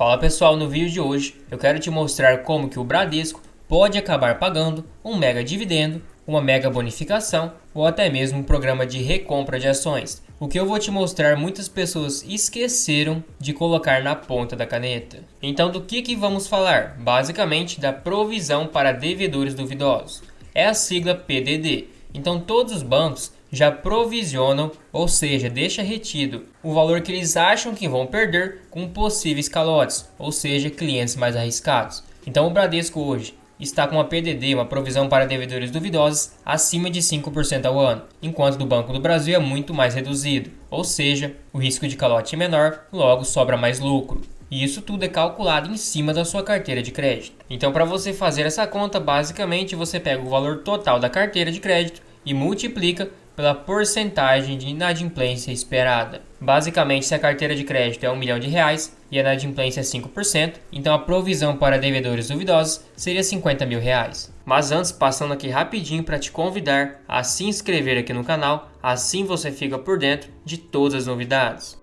Fala pessoal, no vídeo de hoje eu quero te mostrar como que o Bradesco pode acabar pagando um mega dividendo, uma mega bonificação ou até mesmo um programa de recompra de ações. O que eu vou te mostrar muitas pessoas esqueceram de colocar na ponta da caneta. Então do que vamos falar? Basicamente da provisão para devedores duvidosos. É a sigla PDD. Então todos os bancos já provisionam, ou seja, deixa retido o valor que eles acham que vão perder com possíveis calotes, ou seja, clientes mais arriscados. Então o Bradesco hoje está com uma PDD, uma provisão para devedores duvidosos, acima de 5% ao ano, enquanto do Banco do Brasil é muito mais reduzido, ou seja, o risco de calote é menor, logo sobra mais lucro. E isso tudo é calculado em cima da sua carteira de crédito. Então para você fazer essa conta, basicamente você pega o valor total da carteira de crédito e multiplica pela porcentagem de inadimplência esperada. Basicamente, se a carteira de crédito é R$1 milhão e a inadimplência é 5%, então a provisão para devedores duvidosos seria R$50 mil. Mas antes, passando aqui rapidinho para te convidar a se inscrever aqui no canal, assim você fica por dentro de todas as novidades.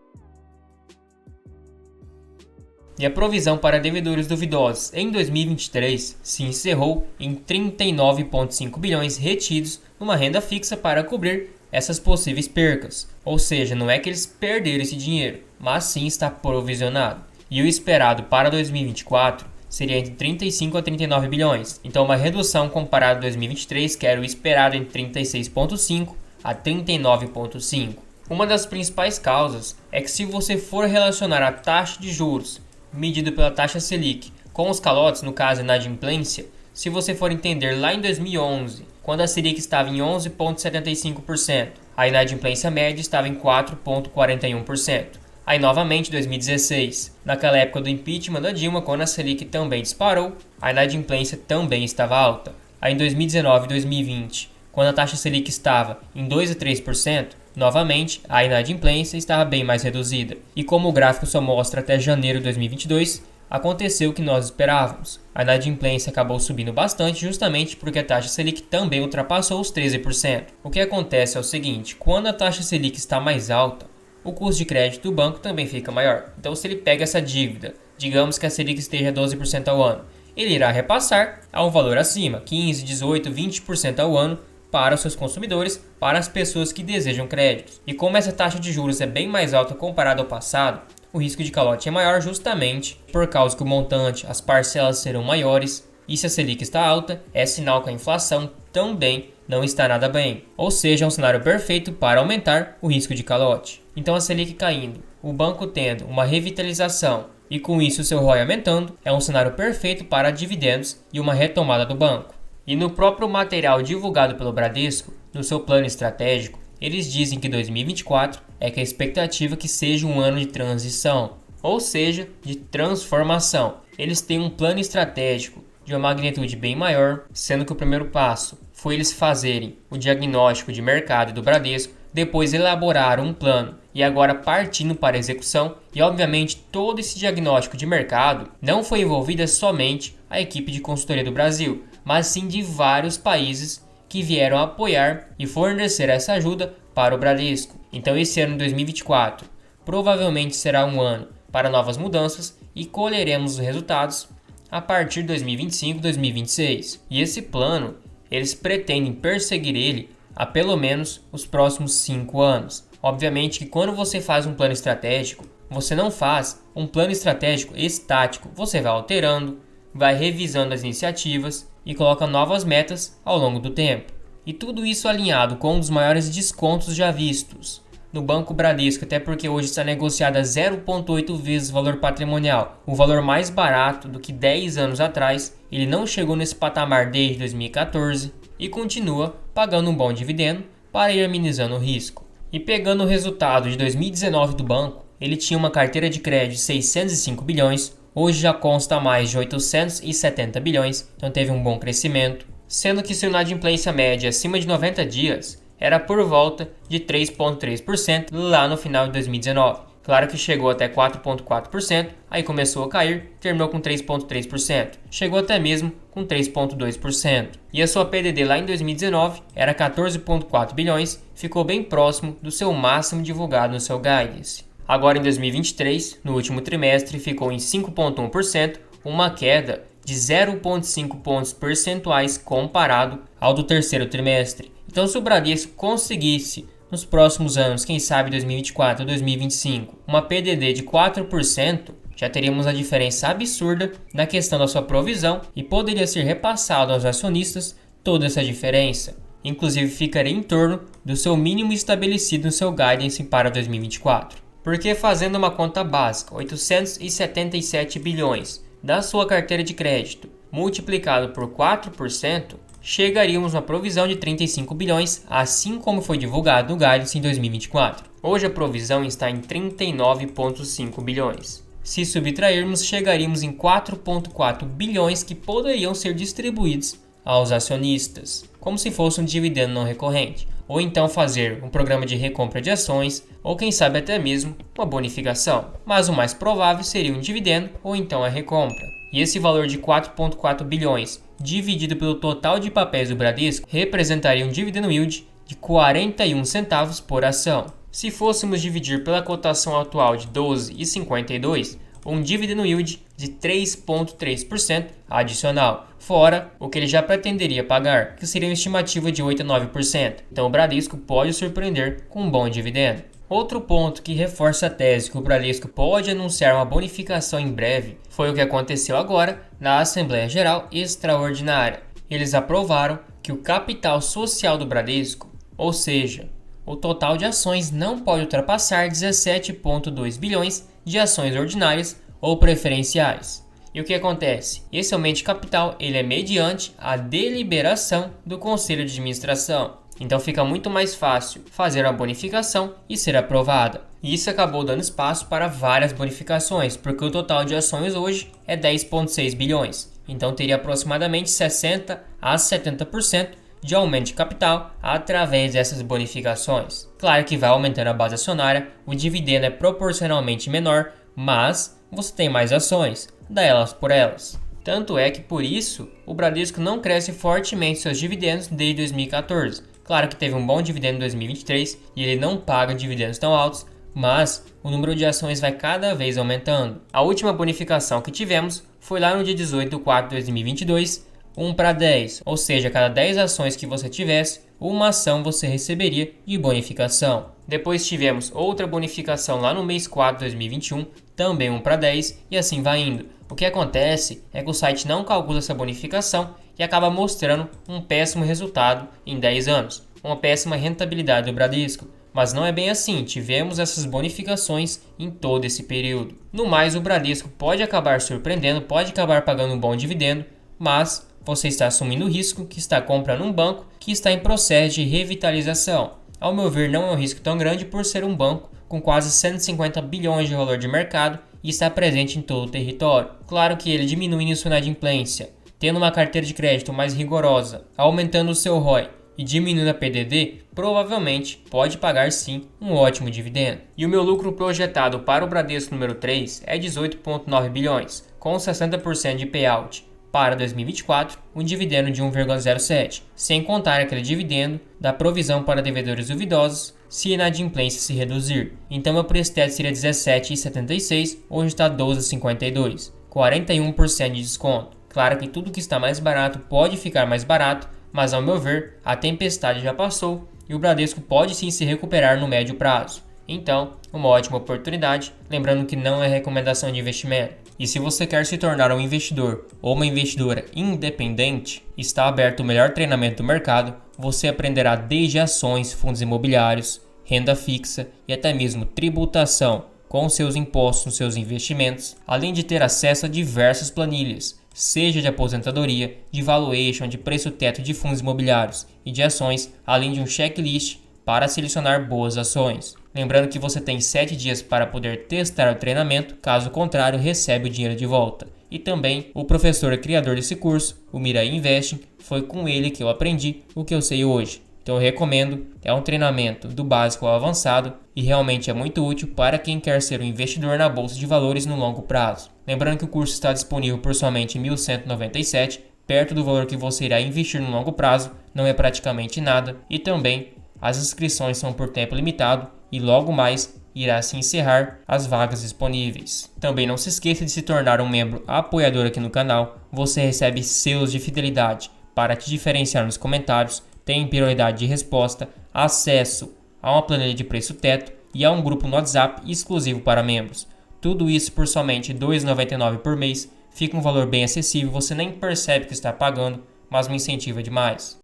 E a provisão para devedores duvidosos em 2023 se encerrou em 39,5 bilhões retidos numa renda fixa para cobrir essas possíveis percas. Ou seja, não é que eles perderam esse dinheiro, mas sim está provisionado. E o esperado para 2024 seria entre 35 a 39 bilhões. Então uma redução comparada a 2023, que era o esperado entre 36,5 a 39,5. Uma das principais causas é que se você for relacionar a taxa de juros medido pela taxa Selic com os calotes, no caso inadimplência, se você for entender lá em 2011, quando a Selic estava em 11,75%, a inadimplência média estava em 4,41%. Aí novamente em 2016, naquela época do impeachment da Dilma, quando a Selic também disparou, a inadimplência também estava alta. Aí em 2019 e 2020, quando a taxa Selic estava em 2 a 3%, novamente, a inadimplência estava bem mais reduzida. E como o gráfico só mostra até janeiro de 2022, aconteceu o que nós esperávamos. A inadimplência acabou subindo bastante justamente porque a taxa Selic também ultrapassou os 13%. O que acontece é o seguinte, quando a taxa Selic está mais alta, o custo de crédito do banco também fica maior. Então se ele pega essa dívida, digamos que a Selic esteja 12% ao ano, ele irá repassar a um valor acima, 15, 18, 20% ao ano, para os seus consumidores, para as pessoas que desejam créditos. E como essa taxa de juros é bem mais alta comparada ao passado, o risco de calote é maior justamente por causa que o montante, as parcelas serão maiores, e se a Selic está alta, é sinal que a inflação também não está nada bem. Ou seja, é um cenário perfeito para aumentar o risco de calote. Então a Selic caindo, o banco tendo uma revitalização e com isso o seu ROI aumentando, é um cenário perfeito para dividendos e uma retomada do banco. E no próprio material divulgado pelo Bradesco, no seu plano estratégico, eles dizem que 2024 é que a expectativa que seja um ano de transição, ou seja, de transformação. Eles têm um plano estratégico de uma magnitude bem maior, sendo que o primeiro passo foi eles fazerem o diagnóstico de mercado do Bradesco, depois elaboraram um plano e agora partindo para a execução. E obviamente todo esse diagnóstico de mercado não foi envolvida somente a equipe de consultoria do Brasil, mas sim de vários países que vieram apoiar e fornecer essa ajuda para o Bradesco. Então esse ano de 2024 provavelmente será um ano para novas mudanças e colheremos os resultados a partir de 2025 e 2026. E esse plano, eles pretendem perseguir ele a pelo menos os próximos 5 anos. Obviamente que quando você faz um plano estratégico, você não faz um plano estratégico estático, você vai alterando, vai revisando as iniciativas e coloca novas metas ao longo do tempo. E tudo isso alinhado com um dos maiores descontos já vistos no Banco Bradesco, até porque hoje está negociado a 0,8 vezes o valor patrimonial, o valor mais barato do que 10 anos atrás. Ele não chegou nesse patamar desde 2014 e continua pagando um bom dividendo para ir amenizando o risco. E pegando o resultado de 2019 do banco, ele tinha uma carteira de crédito de 605 bilhões, hoje já consta mais de 870 bilhões, então teve um bom crescimento, sendo que sua inadimplência média acima de 90 dias era por volta de 3,3% lá no final de 2019. Claro que chegou até 4,4%, aí começou a cair, terminou com 3,3%. Chegou até mesmo com 3,2%. E a sua PDD lá em 2019 era 14,4 bilhões, ficou bem próximo do seu máximo divulgado no seu guidance. Agora em 2023, no último trimestre, ficou em 5,1%, uma queda de 0,5 pontos percentuais comparado ao do terceiro trimestre. Então, se o Bradesco conseguisse, nos próximos anos, quem sabe 2024 ou 2025, uma PDD de 4%, já teríamos a diferença absurda na questão da sua provisão e poderia ser repassado aos acionistas toda essa diferença. Inclusive, ficaria em torno do seu mínimo estabelecido no seu guidance para 2024. Porque fazendo uma conta básica, 877 bilhões da sua carteira de crédito, multiplicado por 4%, chegaríamos a uma provisão de 35 bilhões, assim como foi divulgado no guidance em 2024. Hoje a provisão está em 39,5 bilhões. Se subtrairmos, chegaríamos em 4,4 bilhões que poderiam ser distribuídos aos acionistas, como se fosse um dividendo não recorrente, ou então fazer um programa de recompra de ações, ou quem sabe até mesmo uma bonificação. Mas o mais provável seria um dividendo ou então a recompra. E esse valor de 4,4 bilhões dividido pelo total de papéis do Bradesco representaria um dividend yield de 41 centavos por ação. Se fôssemos dividir pela cotação atual de 12,52, um dividend yield de 3,3% adicional, fora o que ele já pretenderia pagar, que seria uma estimativa de 8 a 9%. Então o Bradesco pode surpreender com um bom dividendo. Outro ponto que reforça a tese que o Bradesco pode anunciar uma bonificação em breve foi o que aconteceu agora na Assembleia Geral Extraordinária. Eles aprovaram que o capital social do Bradesco, ou seja, o total de ações, não pode ultrapassar 17,2 bilhões de ações ordinárias ou preferenciais. E o que acontece? Esse aumento de capital ele é mediante a deliberação do Conselho de Administração. Então fica muito mais fácil fazer uma bonificação e ser aprovada. E isso acabou dando espaço para várias bonificações, porque o total de ações hoje é 10,6 bilhões. Então teria aproximadamente 60 a 70% de aumento de capital através dessas bonificações. Claro que vai aumentando a base acionária, o dividendo é proporcionalmente menor, mas você tem mais ações, dá elas por elas. Tanto é que por isso o Bradesco não cresce fortemente seus dividendos desde 2014. Claro que teve um bom dividendo em 2023 e ele não paga dividendos tão altos, mas o número de ações vai cada vez aumentando. A última bonificação que tivemos foi lá no dia 18 de 4 de 2022, 1 para 10, ou seja, cada 10 ações que você tivesse, uma ação você receberia de bonificação. Depois tivemos outra bonificação lá no mês 4 de 2021, também 1 para 10 e assim vai indo. O que acontece é que o site não calcula essa bonificação e acaba mostrando um péssimo resultado em 10 anos, uma péssima rentabilidade do Bradesco. Mas não é bem assim, tivemos essas bonificações em todo esse período. No mais, o Bradesco pode acabar surpreendendo, pode acabar pagando um bom dividendo, mas você está assumindo o risco que está comprando um banco que está em processo de revitalização. Ao meu ver, não é um risco tão grande por ser um banco com quase 150 bilhões de valor de mercado e está presente em todo o território. Claro que ele diminuindo sua inadimplência, tendo uma carteira de crédito mais rigorosa, aumentando o seu ROI e diminuindo a PDD, provavelmente pode pagar sim um ótimo dividendo. E o meu lucro projetado para o Bradesco número 3 é 18,9 bilhões, com 60% de payout. Para 2024, um dividendo de 1,07, sem contar aquele dividendo da provisão para devedores duvidosos se a inadimplência se reduzir. Então meu preço teto seria 17,76, hoje está 12,52, 41% de desconto. Claro que tudo que está mais barato pode ficar mais barato, mas ao meu ver, a tempestade já passou e o Bradesco pode sim se recuperar no médio prazo. Então, uma ótima oportunidade, lembrando que não é recomendação de investimento. E se você quer se tornar um investidor ou uma investidora independente, está aberto o melhor treinamento do mercado. Você aprenderá desde ações, fundos imobiliários, renda fixa e até mesmo tributação com seus impostos nos seus investimentos, além de ter acesso a diversas planilhas, seja de aposentadoria, de valuation, de preço teto de fundos imobiliários e de ações, além de um checklist para selecionar boas ações. Lembrando que você tem 7 dias para poder testar o treinamento, caso contrário recebe o dinheiro de volta. E também o professor e criador desse curso, o Mirai Investing, foi com ele que eu aprendi o que eu sei hoje. Então eu recomendo, é um treinamento do básico ao avançado e realmente é muito útil para quem quer ser um investidor na bolsa de valores no longo prazo. Lembrando que o curso está disponível por somente R$ 1.197, perto do valor que você irá investir no longo prazo, não é praticamente nada, e também as inscrições são por tempo limitado e logo mais irá se encerrar as vagas disponíveis. Também não se esqueça de se tornar um membro apoiador aqui no canal. Você recebe selos de fidelidade para te diferenciar nos comentários, tem prioridade de resposta, acesso a uma planilha de preço teto e a um grupo no WhatsApp exclusivo para membros. Tudo isso por somente R$ 2,99 por mês. Fica um valor bem acessível, você nem percebe que está pagando, mas me incentiva demais.